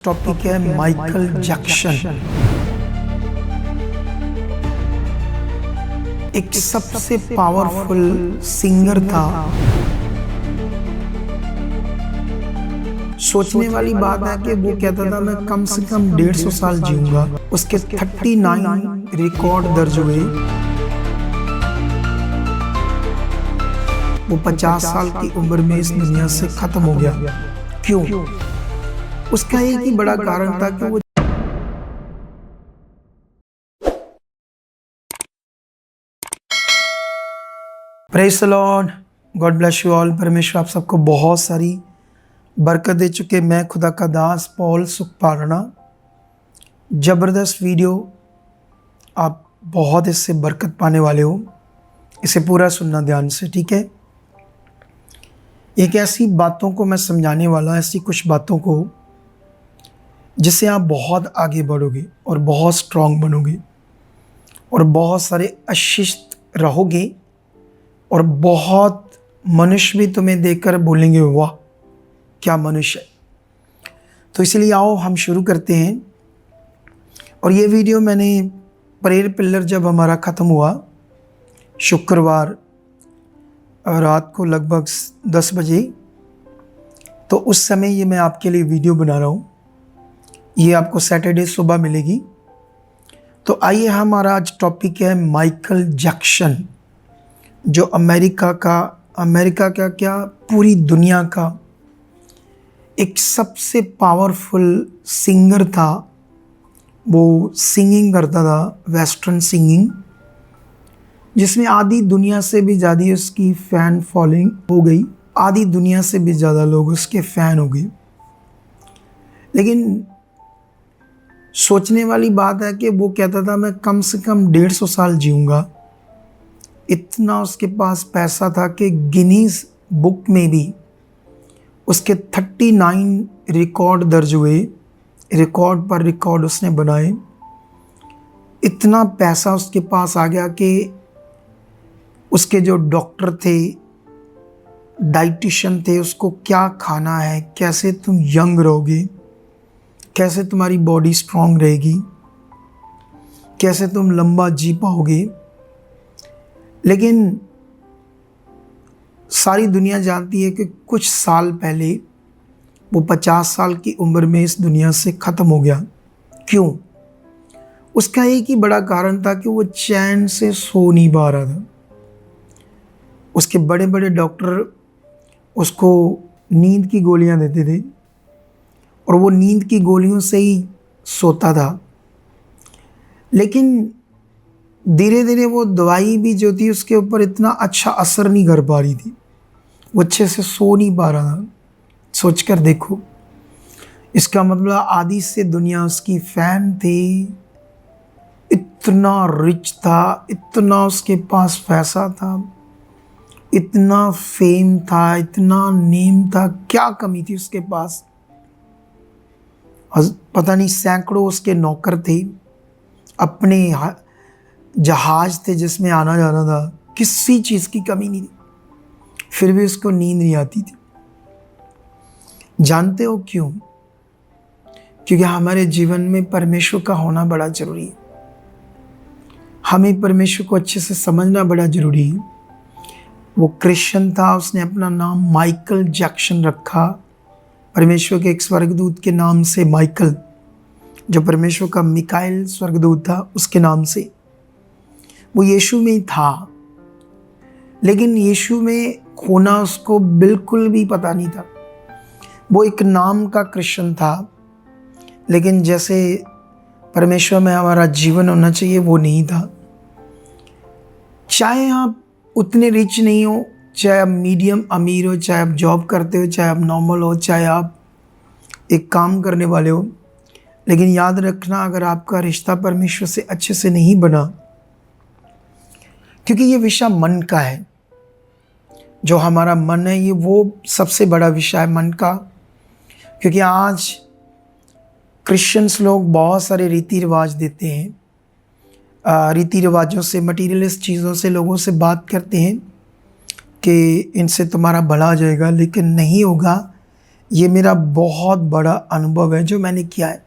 Topic है Michael Jackson. एक सबसे पावरफुल सिंगर था। सोचने वाली बात है कि वो कहता था मैं कम से कम 150 साल जीऊंगा। उसके 39 रिकॉर्ड दर्ज हुए। वो 50 साल की उम्र में इस दुनिया से खत्म हो गया। क्यों? उसका एक ही बड़ा कारण था कि वो praise the Lord, God bless you all. परमेश्वर आप सबको बहुत सारी बरकत दे चुके। मैं खुदा का दास पॉल सुखपालना। ज़बरदस्त वीडियो, आप बहुत इससे बरकत पाने वाले हो। इसे पूरा सुनना ध्यान से, ठीक है। एक ऐसी बातों को मैं समझाने वाला, ऐसी कुछ बातों को जिससे आप बहुत आगे बढ़ोगे और बहुत स्ट्रांग बनोगे और बहुत सारे आशीष रहोगे और बहुत मनुष्य भी तुम्हें देखकर बोलेंगे वाह क्या मनुष्य है। तो इसलिए आओ हम शुरू करते हैं। और ये वीडियो मैंने प्रेयर पिलर जब हमारा ख़त्म हुआ शुक्रवार रात को लगभग 10 बजे, तो उस समय ये मैं आपके लिए वीडियो बना रहा हूँ। ये आपको सैटरडे सुबह मिलेगी। तो आइए, हमारा आज टॉपिक है माइकल जैक्सन, जो अमेरिका का क्या पूरी दुनिया का एक सबसे पावरफुल सिंगर था। वो सिंगिंग करता था, वेस्टर्न सिंगिंग, जिसमें आधी दुनिया से भी ज़्यादा उसकी फ़ैन फॉलोइंग हो गई। आधी दुनिया से भी ज़्यादा लोग उसके फ़ैन हो गए। लेकिन सोचने वाली बात है कि वो कहता था मैं कम से कम 150 साल जीऊँगा। इतना उसके पास पैसा था कि गिनीज बुक में भी उसके 39 रिकॉर्ड दर्ज हुए। रिकॉर्ड पर रिकॉर्ड उसने बनाए। इतना पैसा उसके पास आ गया कि उसके जो डॉक्टर थे, डाइटिशियन थे, उसको क्या खाना है, कैसे तुम यंग रहोगे, कैसे तुम्हारी बॉडी स्ट्रांग रहेगी, कैसे तुम लंबा जी पाओगे। लेकिन सारी दुनिया जानती है कि कुछ साल पहले वो 50 साल की उम्र में इस दुनिया से ख़त्म हो गया। क्यों? उसका एक ही बड़ा कारण था कि वो चैन से सो नहीं पा रहा था। उसके बड़े बड़े डॉक्टर उसको नींद की गोलियां देते थे और वो नींद की गोलियों से ही सोता था। लेकिन धीरे धीरे वो दवाई भी जो थी उसके ऊपर इतना अच्छा असर नहीं कर पा रही थी। वो अच्छे से सो नहीं पा रहा था। सोच कर देखो, इसका मतलब आधी से दुनिया उसकी फ़ैन थी। इतना रिच था, इतना उसके पास पैसा था, इतना फेम था, इतना नेम था, क्या कमी थी उसके पास। पता नहीं सैकड़ों उसके नौकर थे, अपने जहाज थे जिसमें आना जाना था, किसी चीज़ की कमी नहीं थी। फिर भी उसको नींद नहीं आती थी। जानते हो क्यों? क्योंकि हमारे जीवन में परमेश्वर का होना बड़ा ज़रूरी है। हमें परमेश्वर को अच्छे से समझना बड़ा ज़रूरी है। वो क्रिश्चियन था, उसने अपना नाम माइकल जैक्सन रखा, परमेश्वर के एक स्वर्गदूत के नाम से। माइकल, जो परमेश्वर का मिकाएल स्वर्गदूत था, उसके नाम से। वो यीशु में ही था, लेकिन यीशु में होना उसको बिल्कुल भी पता नहीं था। वो एक नाम का क्रिश्चियन था, लेकिन जैसे परमेश्वर में हमारा जीवन होना चाहिए वो नहीं था। चाहे आप उतने रिच नहीं हो, चाहे आप मीडियम अमीर हो, चाहे आप जॉब करते हो, चाहे आप नॉर्मल हो, चाहे आप एक काम करने वाले हो, लेकिन याद रखना, अगर आपका रिश्ता परमेश्वर से अच्छे से नहीं बना, क्योंकि ये विषय मन का है। जो हमारा मन है, ये वो सबसे बड़ा विषय है मन का। क्योंकि आज क्रिश्चियंस लोग बहुत सारे रीति रिवाज देते हैं। रीति रिवाजों से, मटीरियलिस्ट चीज़ों से लोगों से बात करते हैं कि इनसे तुम्हारा भला हो जाएगा, लेकिन नहीं होगा। ये मेरा बहुत बड़ा अनुभव है जो मैंने किया है।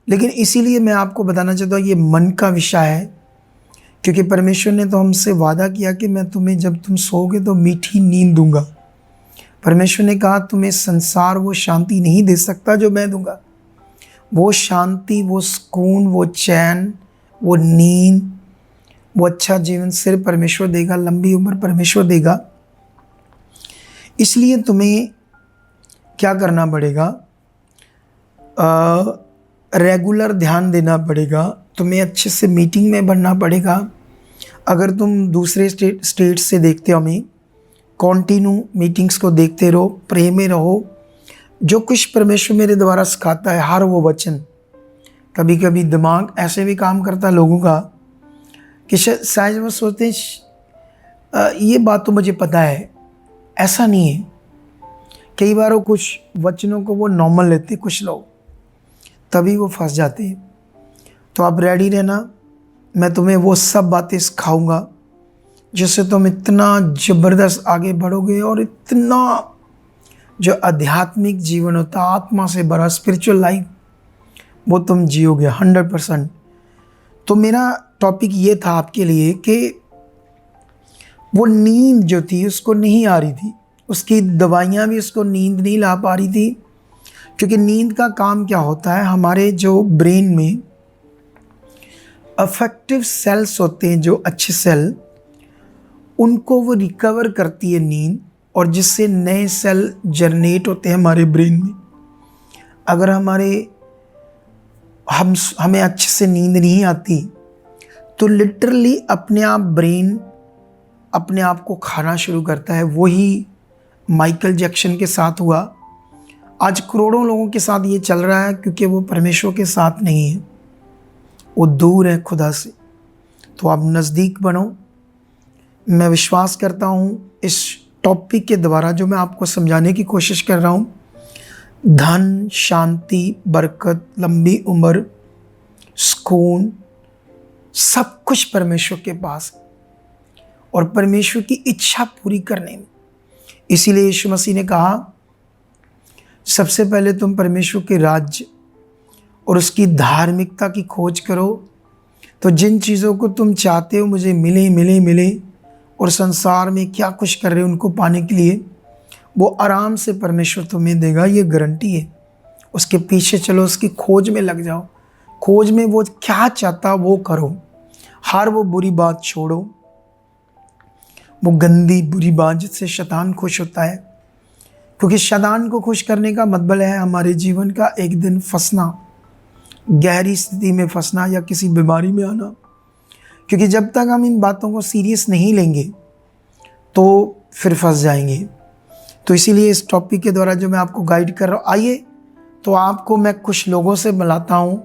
लेकिन इसीलिए मैं आपको बताना चाहता हूँ, ये मन का विषय है, क्योंकि परमेश्वर ने तो हमसे वादा किया कि मैं तुम्हें जब तुम सोओगे तो मीठी नींद दूंगा। परमेश्वर ने कहा तुम्हें संसार वो शांति नहीं दे सकता जो मैं दूंगा। वो शांति, वो सुकून, वो चैन, वो नींद, वो अच्छा जीवन सिर्फ परमेश्वर देगा, लंबी उम्र परमेश्वर देगा। इसलिए तुम्हें क्या करना पड़ेगा, रेगुलर ध्यान देना पड़ेगा, तुम्हें अच्छे से मीटिंग में बनना पड़ेगा। अगर तुम दूसरे स्टेट से देखते हो हमें, कॉन्टिन्यू मीटिंग्स को देखते रहो, प्रे में रहो। जो कुछ परमेश्वर मेरे द्वारा सिखाता है, हर वो वचन, कभी कभी दिमाग ऐसे भी काम करता है लोगों का कि शायद वो सोचते हैं ये बात तो मुझे पता है। ऐसा नहीं है। कई बार वो कुछ वचनों को वो नॉर्मल लेते कुछ लोग, तभी वो फंस जाते हैं। तो आप रेडी रहना, मैं तुम्हें वो सब बातें सिखाऊंगा जिससे तुम इतना ज़बरदस्त आगे बढ़ोगे और इतना जो आध्यात्मिक जीवन होता है, आत्मा से भरा स्पिरिचुअल लाइफ, वो तुम जियोगे 100%। तो मेरा टॉपिक ये था आपके लिए कि वो नींद जो थी उसको नहीं आ रही थी, उसकी दवाइयाँ भी उसको नींद नहीं ला पा रही थी। क्योंकि नींद का काम क्या होता है, हमारे जो ब्रेन में अफेक्टिव सेल्स होते हैं, जो अच्छे सेल, उनको वो रिकवर करती है नींद, और जिससे नए सेल जनरेट होते हैं हमारे ब्रेन में। अगर हमें अच्छे से नींद नहीं आती तो लिटरली अपने आप ब्रेन अपने आप को खाना शुरू करता है। वही माइकल जैक्सन के साथ हुआ, आज करोड़ों लोगों के साथ ये चल रहा है, क्योंकि वो परमेश्वर के साथ नहीं है, वो दूर है खुदा से। तो आप नज़दीक बनो। मैं विश्वास करता हूँ इस टॉपिक के द्वारा जो मैं आपको समझाने की कोशिश कर रहा हूँ, धन, शांति, बरकत, लंबी उम्र, सुकून, सब कुछ परमेश्वर के पास है, और परमेश्वर की इच्छा पूरी करने में। इसीलिए यीशु मसीह ने कहा, सबसे पहले तुम परमेश्वर के राज्य और उसकी धार्मिकता की खोज करो, तो जिन चीज़ों को तुम चाहते हो मुझे मिले मिले मिले, और संसार में क्या कुछ कर रहे हो उनको पाने के लिए वो आराम से परमेश्वर तुम्हें देगा, ये गारंटी है। उसके पीछे चलो, उसकी खोज में लग जाओ। खोज में वो क्या चाहता वो करो, हर वो बुरी बात छोड़ो, वो गंदी बुरी बात जिससे शैतान खुश होता है। क्योंकि शैतान को खुश करने का मतलब है हमारे जीवन का एक दिन फंसना, गहरी स्थिति में फंसना, या किसी बीमारी में आना। क्योंकि जब तक हम इन बातों को सीरियस नहीं लेंगे तो फिर फंस जाएंगे। तो इसीलिए इस टॉपिक के द्वारा जो मैं आपको गाइड कर रहा हूँ, आइए तो आपको मैं कुछ लोगों से मिलाता हूँ,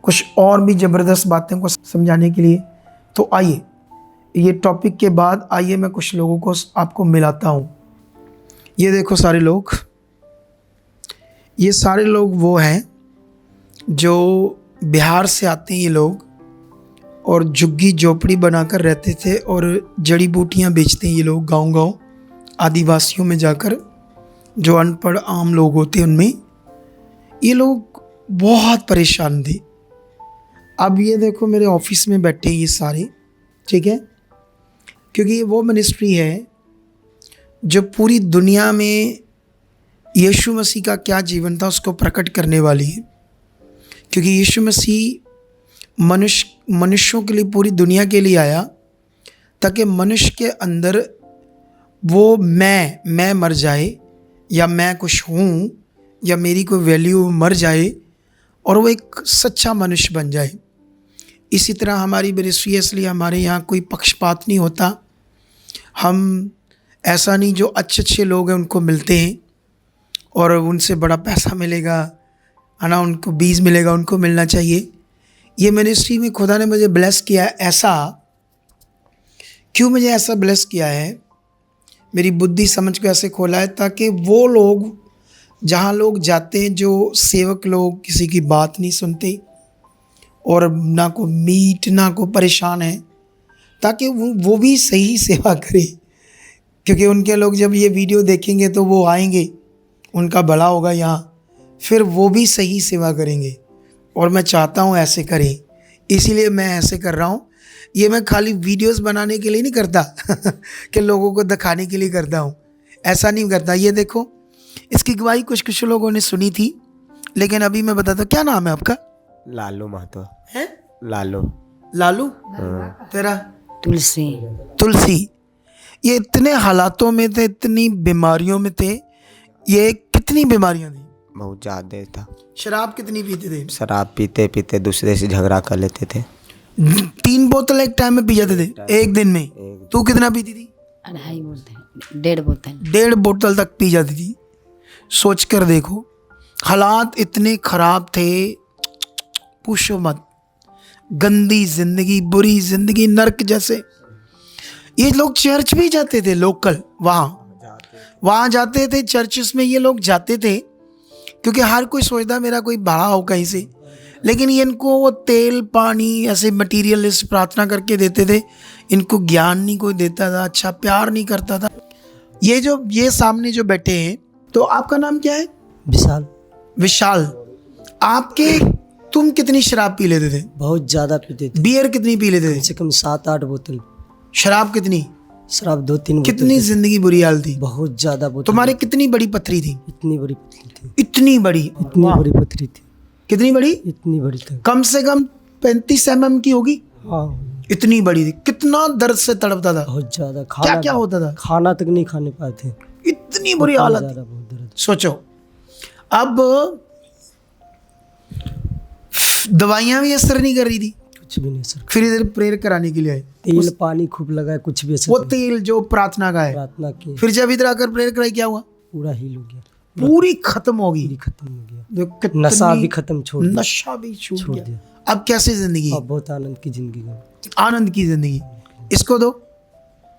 कुछ और भी ज़बरदस्त बातें को समझाने के लिए। तो आइए, ये टॉपिक के बाद आइए मैं कुछ लोगों को आपको मिलाता हूँ। ये देखो सारे लोग, ये सारे लोग वो हैं जो बिहार से आते हैं ये लोग, और झुग्गी झोपड़ी बनाकर रहते थे और जड़ी बूटियाँ बेचते हैं ये लोग गांव-गांव, आदिवासियों में जाकर, जो अनपढ़ आम लोग होते हैं उनमें। ये लोग बहुत परेशान थे। अब ये देखो मेरे ऑफिस में बैठे ये सारे, ठीक है, क्योंकि ये वो मिनिस्ट्री है जो पूरी दुनिया में यीशु मसीह का क्या जीवन था उसको प्रकट करने वाली है। क्योंकि यीशु मसीह मनुष्यों के लिए, पूरी दुनिया के लिए आया, ताकि मनुष्य के अंदर वो मैं मर जाए, या मैं कुछ हूँ, या मेरी कोई वैल्यू मर जाए, और वो एक सच्चा मनुष्य बन जाए। इसी तरह हमारी मिनिस्ट्री है, इसलिए हमारे यहाँ कोई पक्षपात नहीं होता। हम ऐसा नहीं, जो अच्छे अच्छे लोग हैं उनको मिलते हैं और उनसे बड़ा पैसा मिलेगा, है ना, उनको 20 मिलेगा, उनको मिलना चाहिए। ये मिनिस्ट्री में खुदा ने मुझे ब्लेस किया है। ऐसा क्यों मुझे ऐसा ब्लेस किया है, मेरी बुद्धि समझ को ऐसे खोला है, ताकि वो लोग जहाँ लोग जाते हैं, जो सेवक लोग किसी की बात नहीं सुनते और ना को मीट ना को परेशान है, ताकि वो भी सही सेवा करें। क्योंकि उनके लोग जब ये वीडियो देखेंगे तो वो आएंगे उनका भला होगा यहाँ, फिर वो भी सही सेवा करेंगे। और मैं चाहता हूँ ऐसे करें, इसीलिए मैं ऐसे कर रहा हूँ। ये मैं खाली वीडियोस बनाने के लिए नहीं करता कि लोगों को दिखाने के लिए करता हूँ, ऐसा नहीं करता। ये देखो, इसकी गवाही कुछ कुछ लोगों ने सुनी थी, लेकिन अभी मैं बताता हूँ। क्या नाम है आपका? लालू महतो। है लालू। लालू। तेरा? तुलसी। तुलसी। ये इतने हालातों में थे, इतनी बीमारियों में थे। ये कितनी बीमारियां थी? बहुत ज्यादा था। शराब कितनी पीते थे? शराब पीते पीते दूसरे से झगड़ा कर लेते थे। 3 बोतल एक टाइम में पी जाते थे एक दिन में। तू कितना पीती थी? 2.5 बोतल, 1.5 बोतल। 1.5 बोतल तक पी जाती थी। सोच कर देखो, हालात इतने खराब थे, पूछो मत। गंदी जिंदगी, बुरी जिंदगी, नर्क जैसे। ये लोग चर्च भी जाते थे, लोकल वहाँ जाते थे। चर्चेस में ये लोग जाते थे, क्योंकि हर कोई सोचता मेरा कोई भाड़ा हो कहीं से, लेकिन ये इनको वो तेल पानी ऐसे मटीरियलिस्ट प्रार्थना करके देते थे। इनको ज्ञान नहीं कोई देता था, अच्छा प्यार नहीं करता था। ये सामने जो बैठे हैं, तो आपका नाम क्या है? विशाल। विशाल। तुम कितनी शराब पी लेते थे? बहुत ज्यादा पीते थे, बियर कितनी पी लेते कम थे? से कम 7-8 बोतल। शराब कितनी? शराब 2-3 बोतल। कितनी जिंदगी बुरी हाल थी? बहुत ज्यादा बोतल। तुम्हारी कितनी बड़ी पथरी थी? इतनी बड़ी पतली थी, इतनी बड़ी? इतनी वाह। बड़ी पथरी थी, कितनी बड़ी? इतनी बड़ी थी। कम से कम 35 mm की होगी। हाँ, इतनी बड़ी थी। कितना दर्द से तड़पता था? बहुत ज्यादा। क्या क्या होता था? खाना तक नहीं खाने पाए थे, इतनी बुरी बहुत हालत ज्यादा, थी। बहुत दर्द। सोचो, अब दवाइयां भी असर नहीं कर रही थी, कुछ भी नहीं सर। फिर इधर प्रेयर कराने के लिए आए। तेल पानी खूब लगाए, कुछ भी असर वो नहीं। तेल जो प्रार्थना का है, प्रार्थना की, फिर जब इधर आकर प्रेयर कराई, क्या हुआ? पूरा हील हो गया, पूरी खत्म हो गई। पूरी खत्म हो गया। जो कितनी- नशा भी खत्म, छोड़ दिया। नशा भी छूट छोड़ गया। दिया। अब कैसी जिंदगी? अब बहुत आनंद की जिंदगी है। आनंद की जिंदगी। इसको दो।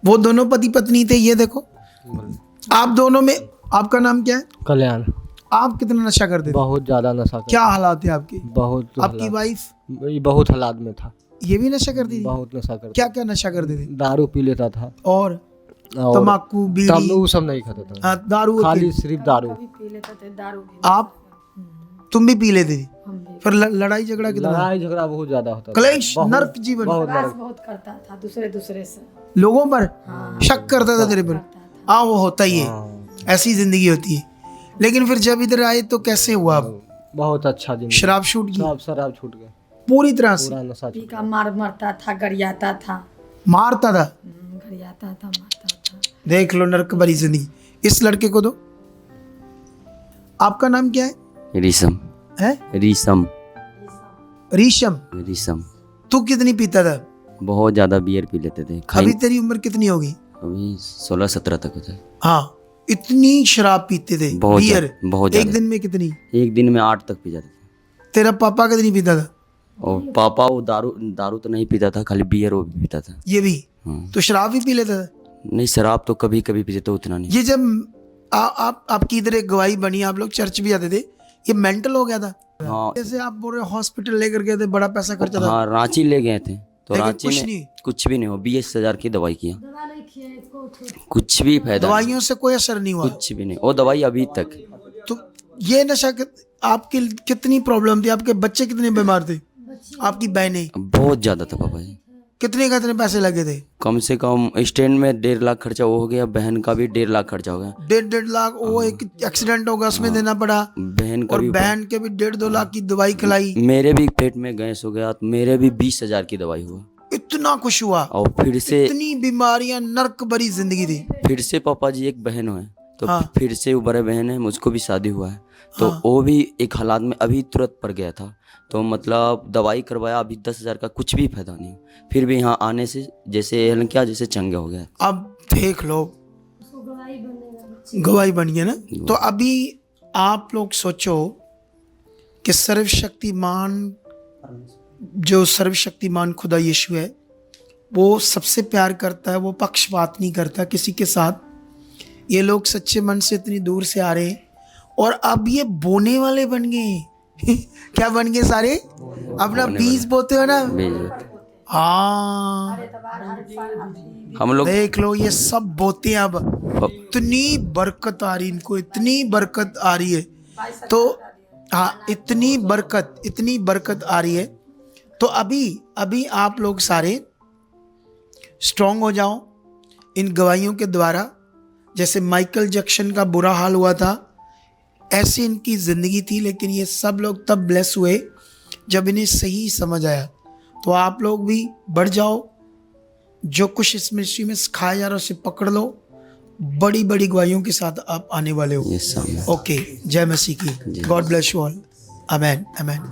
वो दोनों पति पत्नी थे, ये देखो। आप दोनों में, आपका नाम क्या है? कल्याण। आप कितना नशा करते थे? बहुत ज्यादा नशा कर, क्या हालात थे आपके? बहुत आपकी वाइफ बहुत हालात में था, ये भी नशा करती थी? बहुत नशा करता। क्या क्या नशा करते थे? दारू पी लेता था और और तम्बाकू, बीड़ी? तम्बाकू सब नहीं खाता था, हाँ, दारू खाली होती है। सिर्फ दारू। आप तुम भी पी लेते थे? फिर लड़ाई झगड़ा कितना? लड़ाई झगड़ा बहुत ज्यादा होता था। क्लेश, बहुत- नर्क जीवन। बहुत नर्क। बहुत करता था दूसरे से। लोगों पर शक करता था तेरे पर। हाँ, वो होता ही है, ऐसी जिंदगी होती है। लेकिन फिर जब इधर आए तो कैसे हुआ? अब बहुत अच्छा दिन। शराब छूट गई सब शराब छूट गया, पूरी तरह से? पूरा नशा छूट का मारता था, गरियाता था, मारता था? गरियाता था, मारता था। देख लो नर्क भरी जिंदगी। इस लड़के को दो। आपका नाम क्या है? रीशम। है रीशम। रीशम। रीशम। तू कितनी पीता था? बहुत ज्यादा बियर पी लेते थे। अभी तेरी उम्र कितनी होगी? अभी 16-17 तक होता है। हाँ, इतनी शराब पीते थे? बहुत बियर? बहुत एक ज्यादा। दिन में कितनी? एक दिन में 8 तक पी जाते थे। तेरा पापा कितनी पीता था? और पापा वो दारू तो नहीं पीता था, खाली बियर वो भी पीता था। ये भी? हाँ। तो शराब भी पी लेता था? नहीं, शराब तो कभी कभी पीते थे, उतना नहीं। ये जब आपकी इधर एक गवाही बनी, आप लोग चर्च भी आते थे, ये मेंटल हो गया था? हाँ। जैसे आप बोल रहे हॉस्पिटल लेकर गए थे, बड़ा पैसा खर्चा था। हाँ, रांची ले गए थे तो लेकिन रांची कुछ में नहीं? कुछ भी नहीं हो। 20,000 की दवाई किया, कुछ भी फायदा नहीं। दवाइयों से कोई असर नहीं हुआ? कुछ भी नहीं, वो दवाई अभी तक। तो ये नशा आपकी कितनी प्रॉब्लम थी? आपके बच्चे कितने बीमार थे? आपकी बहनें? बहुत ज्यादा था पापा जी। कितने पैसे लगे थे? कम से कम स्टैंड में 1.5 लाख खर्चा वो हो गया, बहन का भी 1.5 लाख खर्चा हो गया। 1.5 लाख? वो एक एक्सीडेंट होगा उसमें देना पड़ा, बहन का और भी बहन के भी 1.5-2 लाख की दवाई खिलाई। मेरे भी पेट में गैस हो गया, तो मेरे भी 20,000 की दवाई हुआ। इतना कुछ हुआ? और फिर से इतनी बीमारियां, नर्क भरी जिंदगी थी। फिर से पापा जी एक बहन है, तो हाँ। फिर से वो बड़े बहन है, मुझको भी शादी हुआ है, तो हाँ। वो भी एक हालात में अभी तुरंत पड़ गया था। तो मतलब दवाई करवाया, अभी 10,000 का कुछ भी फायदा नहीं। फिर भी यहाँ आने से जैसे क्या जैसे चंगा हो गया। अब देख लो, गवाही बन गया ना। तो अभी आप लोग सोचो कि सर्वशक्तिमान खुदा यीशु है, वो सबसे प्यार करता है, वो पक्षपात नहीं करता किसी के साथ। ये लोग सच्चे मन से इतनी दूर से आ रहे हैं, और अब ये बोने वाले बन गए। क्या बन गए सारे? अपना बीज बोते हो ना? हाँ हम लोग देख लो, ये सब बोते अब इतनी बरकत आ रही, इनको इतनी बरकत आ रही है। तो हाँ, इतनी बरकत आ रही है। तो अभी आप लोग सारे स्ट्रांग हो जाओ इन गवाहियों के द्वारा। जैसे माइकल जैक्सन का बुरा हाल हुआ था, ऐसी इनकी ज़िंदगी थी, लेकिन ये सब लोग तब ब्लेस हुए जब इन्हें सही समझ आया। तो आप लोग भी बढ़ जाओ, जो कुछ इस मिनिस्ट्री में सिखाया जा रहा है उसे पकड़ लो। बड़ी बड़ी गवाहियों के साथ आप आने वाले हो। Yes, sir. ओके, जय मसीह की। God bless you all. Amen amen.